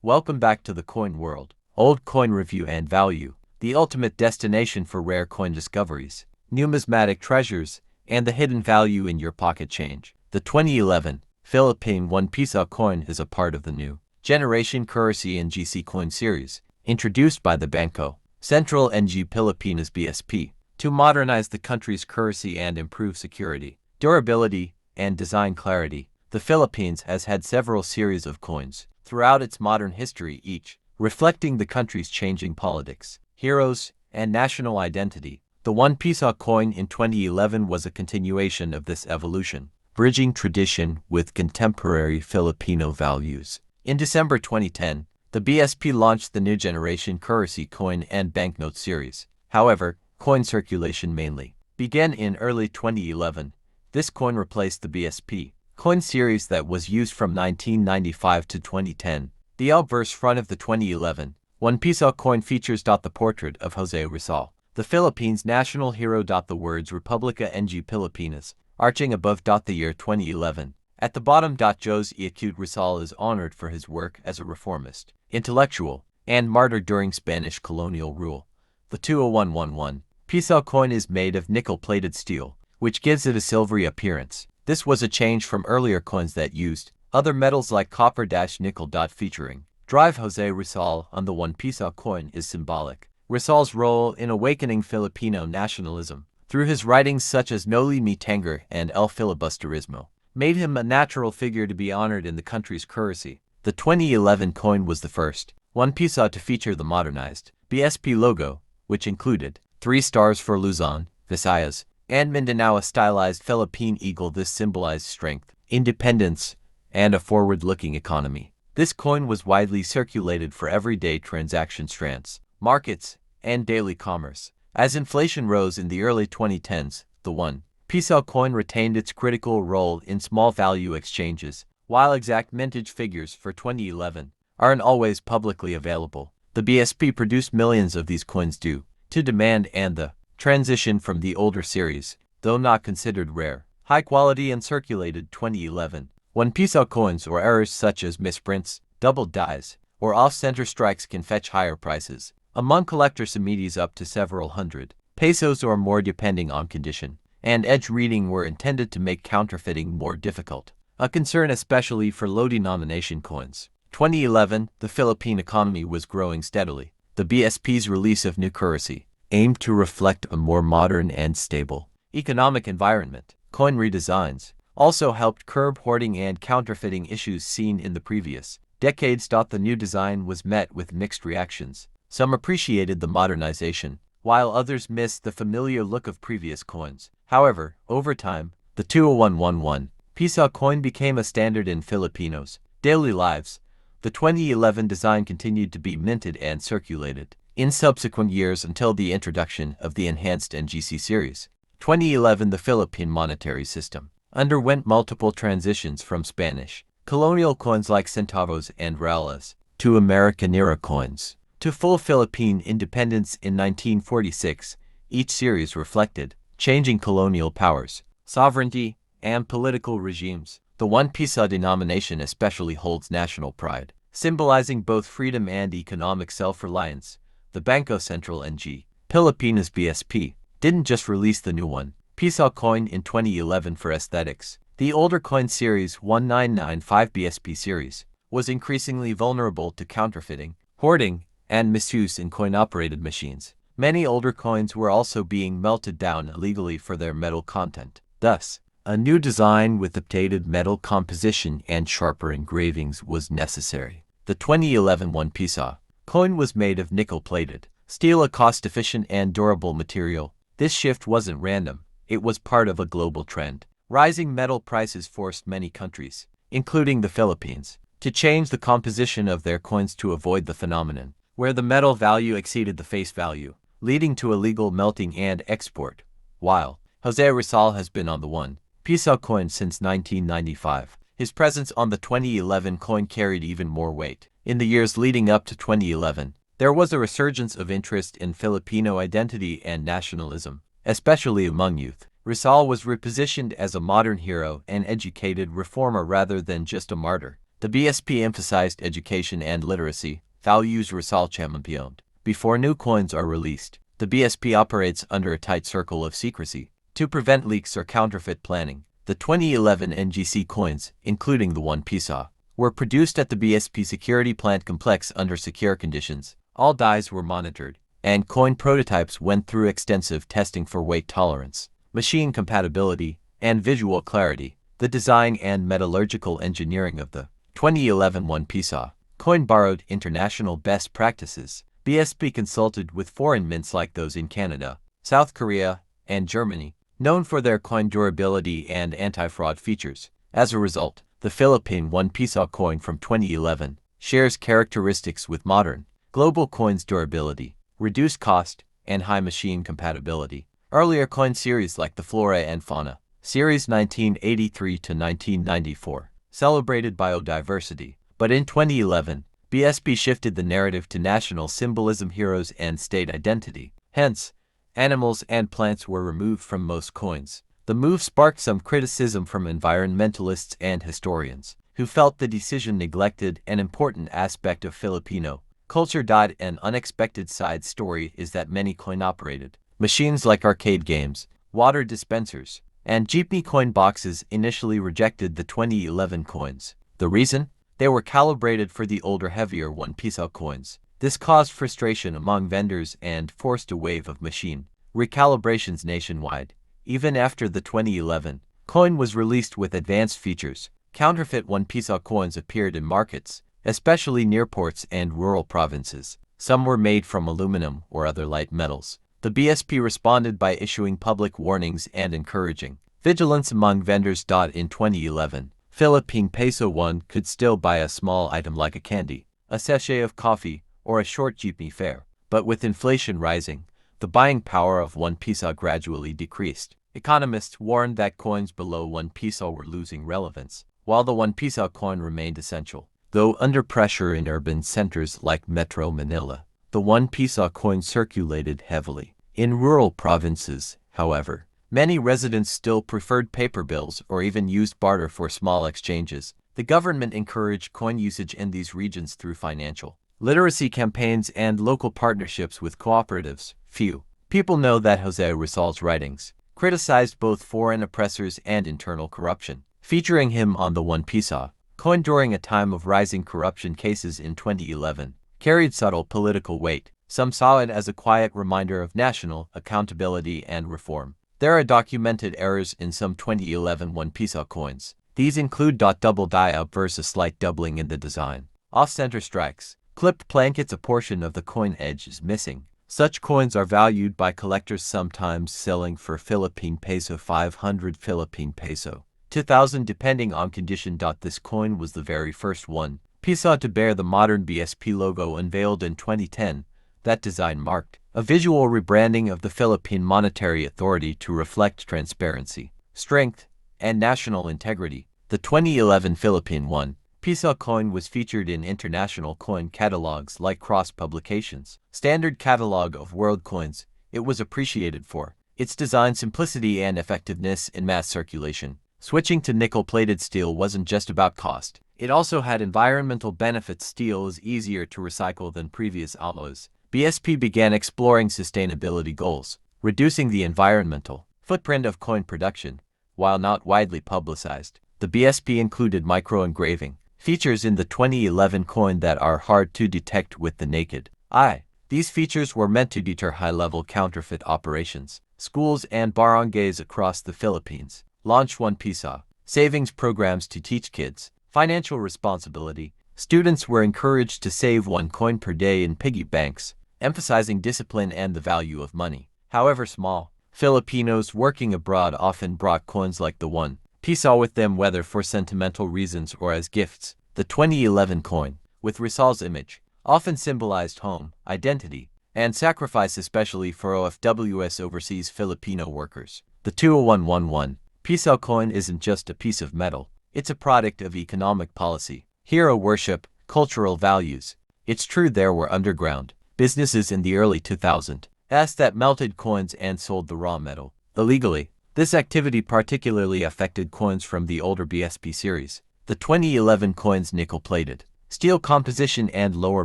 Welcome back to the coin world. Old coin review and value, the ultimate destination for rare coin discoveries, numismatic treasures, and the hidden value in your pocket change. The 2011 Philippine 1 Piso coin is a part of the new generation currency and GC coin series, introduced by the Bangko Sentral ng Pilipinas BSP, to modernize the country's currency and improve security, durability, and design clarity. The Philippines has had several series of coins throughout its modern history, each reflecting the country's changing politics, heroes, and national identity. The 1 Piso coin in 2011 was a continuation of this evolution, bridging tradition with contemporary Filipino values. In December 2010, the BSP launched the new generation currency coin and banknote series. However, coin circulation mainly began in early 2011. This coin replaced the BSP coin series that was used from 1995 to 2010. The obverse front of the 2011 1 Piso coin features the portrait of Jose Rizal, the Philippines' national hero. The words Republica ng Pilipinas arching above the year 2011. At the bottom, Jose Rizal is honored for his work as a reformist, intellectual, and martyr during Spanish colonial rule. The 20111 Piso coin is made of nickel-plated steel, which gives it a silvery appearance. This was a change from earlier coins that used other metals like copper-nickel. Featuring Drive Jose Rizal on the 1 Piso coin is symbolic. Rizal's role in awakening Filipino nationalism through his writings such as Noli Me Tangere and El Filibusterismo made him a natural figure to be honored in the country's currency. The 2011 coin was the first 1 Piso to feature the modernized BSP logo, which included 3 stars for Luzon, Visayas, and Mindanao, a stylized Philippine eagle. This symbolized strength, independence, and a forward-looking economy. This coin was widely circulated for everyday transaction strands, markets, and daily commerce. As inflation rose in the early 2010s, the 1 Piso coin retained its critical role in small value exchanges. While exact mintage figures for 2011 aren't always publicly available, the BSP produced millions of these coins due to demand and the transition from the older series, though not considered rare, high quality and circulated 2011 1 Piso coins or errors such as misprints, double dies, or off-center strikes can fetch higher prices. Among collectors, immediately up to several hundred pesos or more depending on condition, and edge reading were intended to make counterfeiting more difficult, a concern especially for low-denomination coins. 2011, the Philippine economy was growing steadily. The BSP's release of new currency aimed to reflect a more modern and stable economic environment. Coin redesigns also helped curb hoarding and counterfeiting issues seen in the previous decades. The new design was met with mixed reactions. Some appreciated the modernization, while others missed the familiar look of previous coins. However, over time, the 20111 Piso coin became a standard in Filipinos' daily lives. The 2011 design continued to be minted and circulated in subsequent years until the introduction of the enhanced NGC series. 2011, the Philippine monetary system underwent multiple transitions from Spanish colonial coins like centavos and reales to American-era coins to full Philippine independence in 1946. Each series reflected changing colonial powers, sovereignty, and political regimes. The 1 Piso denomination especially holds national pride, symbolizing both freedom and economic self-reliance. The Bangko Sentral ng Pilipinas BSP didn't just release the new 1 Piso coin in 2011 for aesthetics. The older coin series 1995 BSP series was increasingly vulnerable to counterfeiting, hoarding, and misuse in coin-operated machines. Many older coins were also being melted down illegally for their metal content. Thus, a new design with updated metal composition and sharper engravings was necessary. The 2011 1 Piso coin was made of nickel-plated steel, a cost-efficient and durable material. This shift wasn't random. It was part of a global trend. Rising metal prices forced many countries, including the Philippines, to change the composition of their coins to avoid the phenomenon where the metal value exceeded the face value, leading to illegal melting and export. While Jose Rizal has been on the 1 Piso coin since 1995, his presence on the 2011 coin carried even more weight. In the years leading up to 2011, there was a resurgence of interest in Filipino identity and nationalism, especially among youth. Rizal was repositioned as a modern hero and educated reformer rather than just a martyr. The BSP emphasized education and literacy, values Resal championed. Before new coins are released, the BSP operates under a tight circle of secrecy to prevent leaks or counterfeit planning. The 2011 NGC coins, including the one Piso, were produced at the BSP security plant complex under secure conditions. All dies were monitored, and coin prototypes went through extensive testing for weight tolerance, machine compatibility, and visual clarity. The design and metallurgical engineering of the 2011 one Piso coin borrowed international best practices. BSP consulted with foreign mints like those in Canada, South Korea, and Germany, known for their coin durability and anti-fraud features. As a result, the Philippine one Piso coin from 2011 shares characteristics with modern, global coins' durability, reduced cost, and high machine compatibility. Earlier coin series like the Flora and Fauna, series 1983 to 1994, celebrated biodiversity, but in 2011, BSP shifted the narrative to national symbolism, heroes, and state identity. Hence, animals and plants were removed from most coins. The move sparked some criticism from environmentalists and historians, who felt the decision neglected an important aspect of Filipino culture. An unexpected side story is that many coin-operated machines like arcade games, water dispensers, and jeepney coin boxes initially rejected the 2011 coins. The reason? They were calibrated for the older, heavier one Piso coins. This caused frustration among vendors and forced a wave of machine recalibrations nationwide. Even after the 2011 coin was released with advanced features, counterfeit one Piso coins appeared in markets, especially near ports and rural provinces. Some were made from aluminum or other light metals. The BSP responded by issuing public warnings and encouraging vigilance among vendors. In 2011, Philippine Peso 1 could still buy a small item like a candy, a sachet of coffee, or a short jeepney fare. But with inflation rising, the buying power of one Piso gradually decreased. Economists warned that coins below one Piso were losing relevance, while the one Piso coin remained essential. Though under pressure in urban centers like Metro Manila, the one Piso coin circulated heavily. In rural provinces, however, many residents still preferred paper bills or even used barter for small exchanges. The government encouraged coin usage in these regions through financial literacy campaigns and local partnerships with cooperatives. Few people know that Jose Rizal's writings criticized both foreign oppressors and internal corruption, featuring him on the one Piso coin during a time of rising corruption cases in 2011, carried subtle political weight. Some saw it as a quiet reminder of national accountability and reform. There are documented errors in some 2011 one Piso coins. These include double die up versus slight doubling in the design, off-center strikes, clipped blankets, a portion of the coin edge is missing. Such coins are valued by collectors, sometimes selling for Philippine Peso 500, Philippine Peso 2000 depending on condition. This coin was the very first one Piso to bear the modern BSP logo, unveiled in 2010. That design marked a visual rebranding of the Philippine Monetary Authority to reflect transparency, strength, and national integrity. The 2011 Philippine one Piso coin was featured in international coin catalogs like Cross Publications' Standard Catalog of World Coins. It was appreciated for its design simplicity and effectiveness in mass circulation. Switching to nickel-plated steel wasn't just about cost. It also had environmental benefits. Steel is easier to recycle than previous alloys. BSP began exploring sustainability goals, reducing the environmental footprint of coin production. While not widely publicized, the BSP included micro-engraving features in the 2011 coin that are hard to detect with the naked eye. These features were meant to deter high-level counterfeit operations. Schools and barangays across the Philippines launched one Piso savings programs to teach kids financial responsibility. Students were encouraged to save one coin per day in piggy banks, emphasizing discipline and the value of money. However small, Filipinos working abroad often brought coins like the one Piso with them, whether for sentimental reasons or as gifts. The 2011 coin, with Rizal's image, often symbolized home, identity, and sacrifice, especially for OFWs, overseas Filipino workers. The 20111 Piso coin isn't just a piece of metal, it's a product of economic policy, hero worship, cultural values. It's true there were underground businesses in the early 2000s that melted coins and sold the raw metal illegally. This activity particularly affected coins from the older BSP series. The 2011 coin's nickel-plated steel composition and lower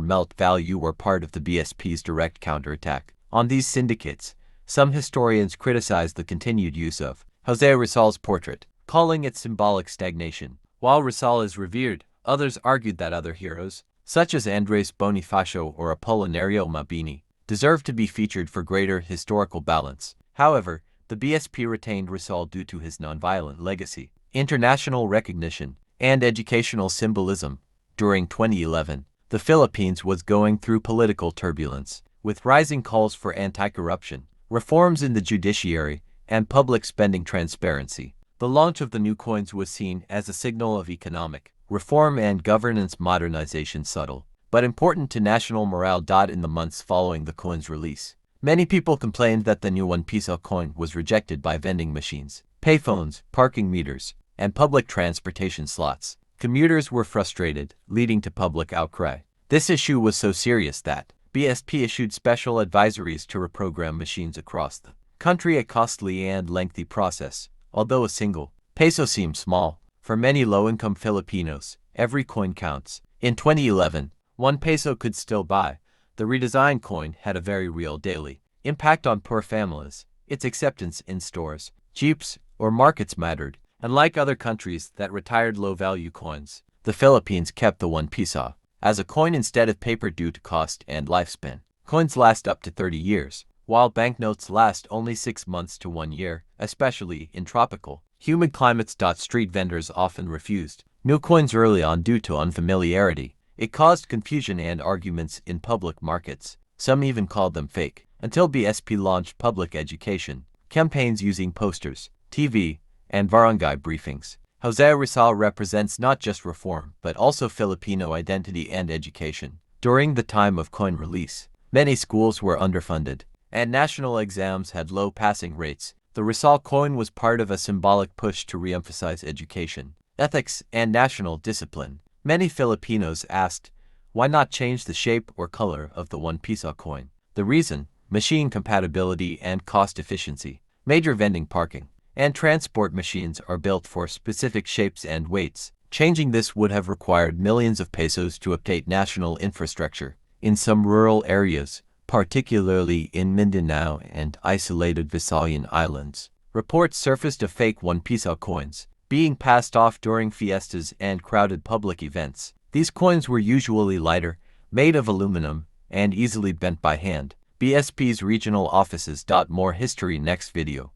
melt value were part of the BSP's direct counterattack on these syndicates. Some historians criticize the continued use of José Rizal's portrait, calling it symbolic stagnation. While Rizal is revered, others argued that other heroes, such as Andrés Bonifacio or Apolinario Mabini, deserve to be featured for greater historical balance. However, the BSP retained Rizal due to his nonviolent legacy, international recognition, and educational symbolism. During 2011, the Philippines was going through political turbulence, with rising calls for anti-corruption, reforms in the judiciary, and public spending transparency. The launch of the new coins was seen as a signal of economic reform and governance modernization, subtle but important to national morale. In the months following the coin's release, many people complained that the new 1 Piso coin was rejected by vending machines, payphones, parking meters, and public transportation slots. Commuters were frustrated, leading to public outcry. This issue was so serious that BSP issued special advisories to reprogram machines across the country, a costly and lengthy process. Although a single peso seems small, for many low-income Filipinos, every coin counts. In 2011, 1 peso could still buy. The redesigned coin had a very real daily impact on poor families. Its acceptance in stores, jeeps, or markets mattered. Unlike other countries that retired low-value coins, the Philippines kept the 1 Piso as a coin instead of paper due to cost and lifespan. Coins last up to 30 years, while banknotes last only 6 months to 1 year, especially in tropical, humid climates. Street vendors often refused new coins early on due to unfamiliarity. It caused confusion and arguments in public markets. Some even called them fake, until BSP launched public education campaigns using posters, TV, and barangay briefings. José Rizal represents not just reform, but also Filipino identity and education. During the time of coin release, many schools were underfunded, and national exams had low passing rates. The Rizal coin was part of a symbolic push to re-emphasize education, ethics, and national discipline. Many Filipinos asked, why not change the shape or color of the 1 Piso coin? The reason: machine compatibility and cost efficiency. Major vending, parking, and transport machines are built for specific shapes and weights. Changing this would have required millions of pesos to update national infrastructure. In some rural areas, particularly in Mindanao and isolated Visayan Islands, reports surfaced of fake 1 Piso coins being passed off during fiestas and crowded public events. These coins were usually lighter, made of aluminum, and easily bent by hand. BSP's regional offices. More history next video.